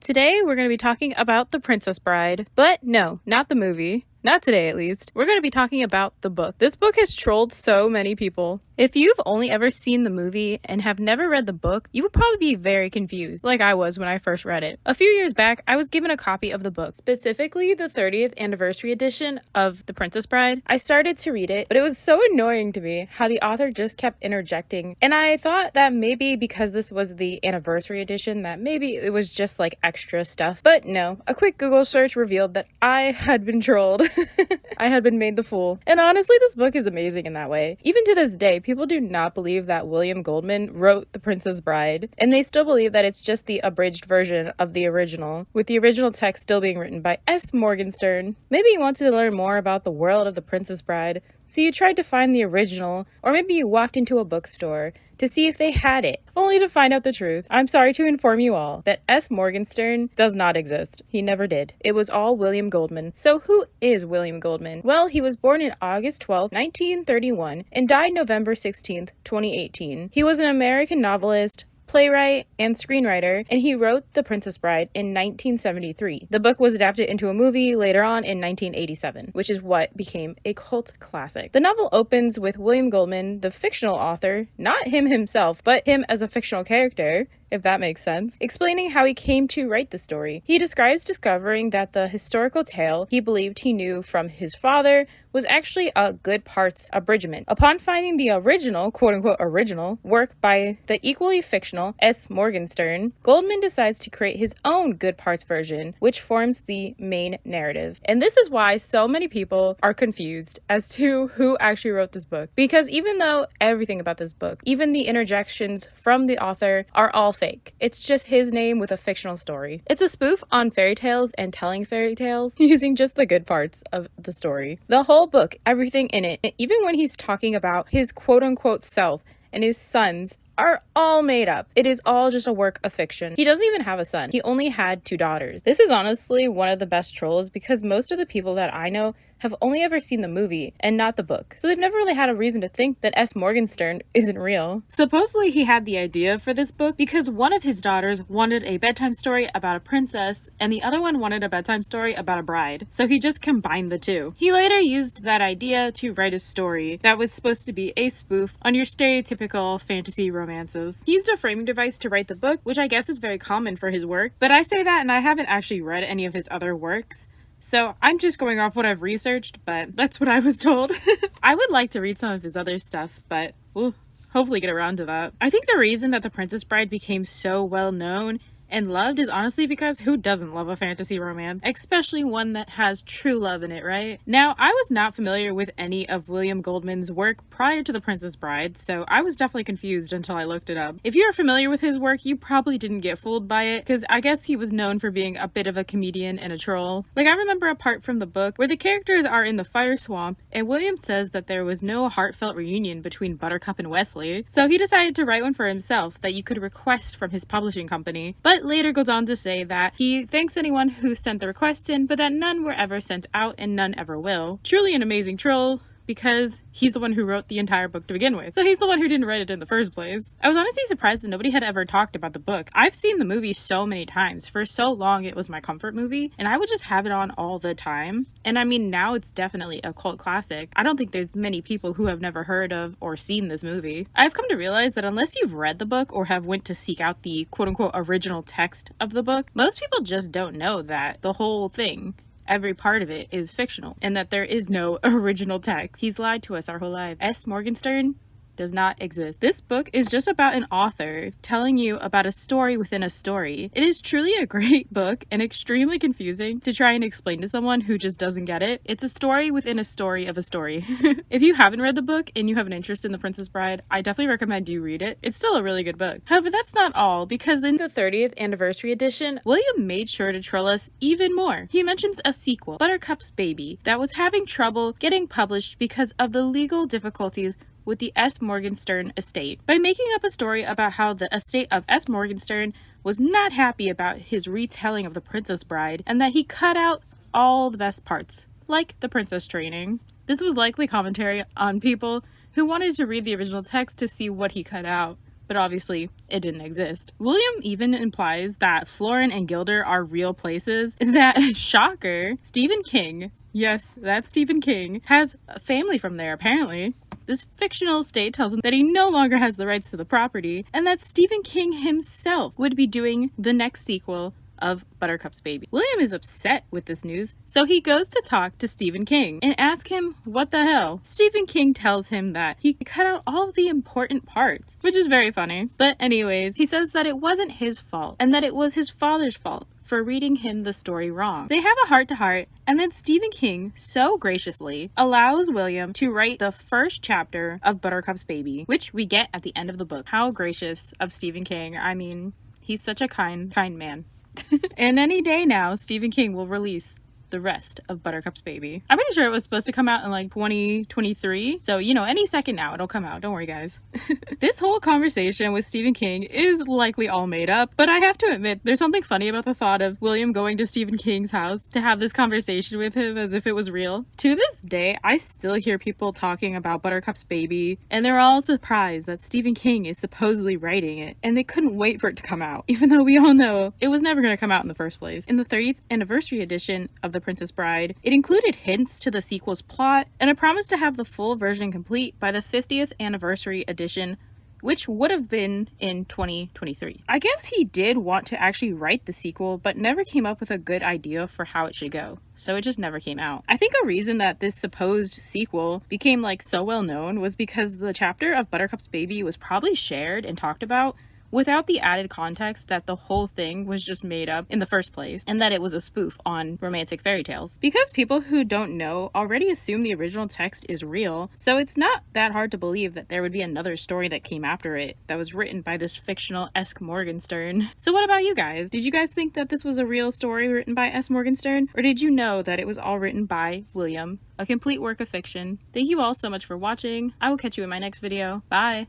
Today, we're going to be talking about The Princess Bride, but no, not the movie. Not today, at least. We're going to be talking about the book. This book has trolled so many people. If you've only ever seen the movie and have never read the book, you would probably be very confused, like I was when I first read it. A few years back, I was given a copy of the book, specifically the 30th anniversary edition of The Princess Bride. I started to read it, but it was so annoying to me how the author just kept interjecting, and I thought that maybe because this was the anniversary edition, that maybe it was just like extra stuff. But no, a quick Google search revealed that I had been trolled. I had been made the fool. And honestly, this book is amazing in that way. Even to this day, people do not believe that William Goldman wrote The Princess Bride, and they still believe that it's just the abridged version of the original, with the original text still being written by S. Morgenstern. Maybe you wanted to learn more about the world of The Princess Bride, so you tried to find the original, or maybe you walked into a bookstore to see if they had it, only to find out the truth. I'm sorry to inform you all that S. Morgenstern does not exist. He never did. It was all William Goldman. So who is William Goldman? Well, he was born on August 12, 1931, and died November 16, 2018. He was an American novelist, playwright, and screenwriter, and he wrote The Princess Bride in 1973. The book was adapted into a movie later on in 1987, which is what became a cult classic. The novel opens with William Goldman, the fictional author, not him himself, but him as a fictional character, if that makes sense, explaining how he came to write the story. He describes discovering that the historical tale he believed he knew from his father was actually a good parts abridgment. Upon finding the original, quote-unquote original, work by the equally fictional S. Morgenstern, Goldman decides to create his own good parts version, which forms the main narrative. And this is why so many people are confused as to who actually wrote this book. Because even though everything about this book, even the interjections from the author, are all fake. It's just his name with a fictional story. It's a spoof on fairy tales and telling fairy tales using just the good parts of the story. The whole book, everything in it, even when he's talking about his quote-unquote self and his sons, are all made up. It is all just a work of fiction. He doesn't even have a son. He only had 2 daughters. This is honestly one of the best trolls because most of the people that I know have only ever seen the movie and not the book. So they've never really had a reason to think that S. Morgenstern isn't real. Supposedly he had the idea for this book because one of his daughters wanted a bedtime story about a princess and the other one wanted a bedtime story about a bride. So he just combined the two. He later used that idea to write a story that was supposed to be a spoof on your stereotypical fantasy romances. He used a framing device to write the book, which I guess is very common for his work, but I say that and I haven't actually read any of his other works. So I'm just going off what I've researched, but that's what I was told. I would like to read some of his other stuff, but we'll hopefully get around to that. I think the reason that The Princess Bride became so well known and loved is honestly because who doesn't love a fantasy romance? Especially one that has true love in it, right? Now, I was not familiar with any of William Goldman's work prior to The Princess Bride, so I was definitely confused until I looked it up. If you're familiar with his work, you probably didn't get fooled by it, because I guess he was known for being a bit of a comedian and a troll. Like, I remember a part from the book where the characters are in the fire swamp, and William says that there was no heartfelt reunion between Buttercup and Wesley, so he decided to write one for himself that you could request from his publishing company, but later goes on to say that he thanks anyone who sent the requests in, but that none were ever sent out and none ever will. Truly an amazing troll, because he's the one who wrote the entire book to begin with. So he's the one who didn't write it in the first place. I was honestly surprised that nobody had ever talked about the book. I've seen the movie so many times. For so long, it was my comfort movie, and I would just have it on all the time. And I mean, now it's definitely a cult classic. I don't think there's many people who have never heard of or seen this movie. I've come to realize that unless you've read the book or have went to seek out the quote-unquote original text of the book, most people just don't know that the whole thing, every part of it, is fictional and that there is no original text. He's lied to us our whole life. S. Morgenstern does not exist. This book is just about an author telling you about a story within a story. It is truly a great book and extremely confusing to try and explain to someone who just doesn't get it. It's a story within a story of a story. If you haven't read the book and you have an interest in The Princess Bride, I definitely recommend you read it. It's still a really good book. However, that's not all, because in the 30th anniversary edition, William made sure to troll us even more. He mentions a sequel, Buttercup's Baby, that was having trouble getting published because of the legal difficulties with the S. Morgenstern estate, by making up a story about how the estate of S. Morgenstern was not happy about his retelling of The Princess Bride and that he cut out all the best parts, like the princess training. This was likely commentary on people who wanted to read the original text to see what he cut out. but obviously it didn't exist. William even implies that Florin and Gilder are real places, that, shocker, Stephen King, yes, that's Stephen King, has a family from there apparently. This fictional estate tells him that he no longer has the rights to the property, and that Stephen King himself would be doing the next sequel of Buttercup's Baby. William is upset with this news, so he goes to talk to Stephen King and ask him what the hell. Stephen King tells him that he cut out all of the important parts, which is very funny. But anyways, he says that it wasn't his fault and that it was his father's fault for reading him the story wrong. They have a heart-to-heart, and then Stephen King so graciously allows William to write the first chapter of Buttercup's Baby, which we get at the end of the book. How gracious of Stephen King. I mean, he's such a kind man. And any day now, Stephen King will release the rest of Buttercup's Baby. I'm pretty sure it was supposed to come out in like 2023. So, you know, any second now it'll come out. Don't worry, guys. This whole conversation with Stephen King is likely all made up, but I have to admit, there's something funny about the thought of William going to Stephen King's house to have this conversation with him as if it was real. To this day, I still hear people talking about Buttercup's Baby, and they're all surprised that Stephen King is supposedly writing it, and they couldn't wait for it to come out, even though we all know it was never going to come out in the first place. In the 30th anniversary edition of The Princess Bride, it included hints to the sequel's plot and a promise to have the full version complete by the 50th anniversary edition, which would have been in 2023. I guess he did want to actually write the sequel, but never came up with a good idea for how it should go. So it just never came out. I think a reason that this supposed sequel became like so well known was because the chapter of Buttercup's Baby was probably shared and talked about without the added context that the whole thing was just made up in the first place and that it was a spoof on romantic fairy tales. Because people who don't know already assume the original text is real, so it's not that hard to believe that there would be another story that came after it that was written by this fictional-esque Morgenstern. So what about you guys? Did you guys think that this was a real story written by S. Morgenstern? Or did you know that it was all written by William, a complete work of fiction? Thank you all so much for watching. I will catch you in my next video. Bye!